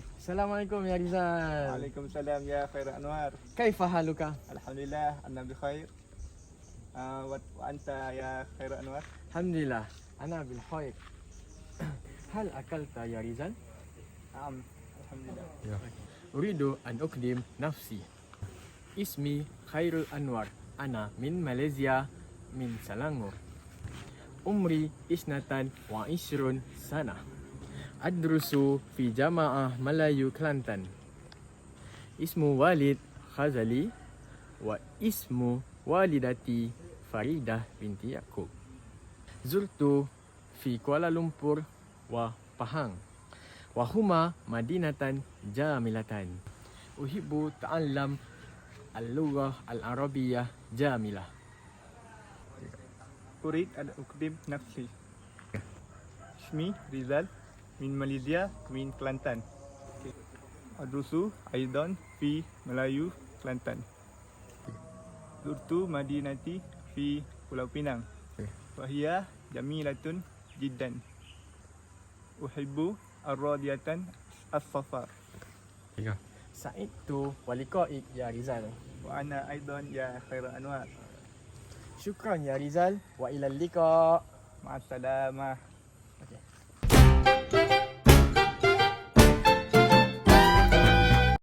Assalamualaikum ya Rizal. Waalaikumsalam ya Khair Anwar. كيف حالك؟ Alhamdulillah, anna bi khair. Wa anta ya Khair Anwar? الحمد لله أنا بالخير. هل أكلت يا ريزال؟ Naam, alhamdulillah. أريد أن أقدم نفسي. اسمي خير الأنوار. أنا من ماليزيا من سلانغور. عمري 22 سنة. أدرس في جامعة ملايو كلانتن. اسم والد خزلي واسم والدتي فريدة بنت يعقوب. زرت في كوالالمبور وباهانغ وهما مدينة جميلتان. أحب تعلم اللغة العربية جميلة. Urid an ukdim nafsi. Ismi Rizal min Malaysia min Kelantan. Adrusu aidan fi Melayu Kelantan. Zurtu madinati fi Pulau Pinang. Wahia jamilatun jiddan. Uhibbu ar-radiyatan as-safar. سعدت ولقائك يا ريزال. Wa ana aidan ya Khair Anwar. شكرا يا ريزال وإلى اللقاء. Ma'assalamah.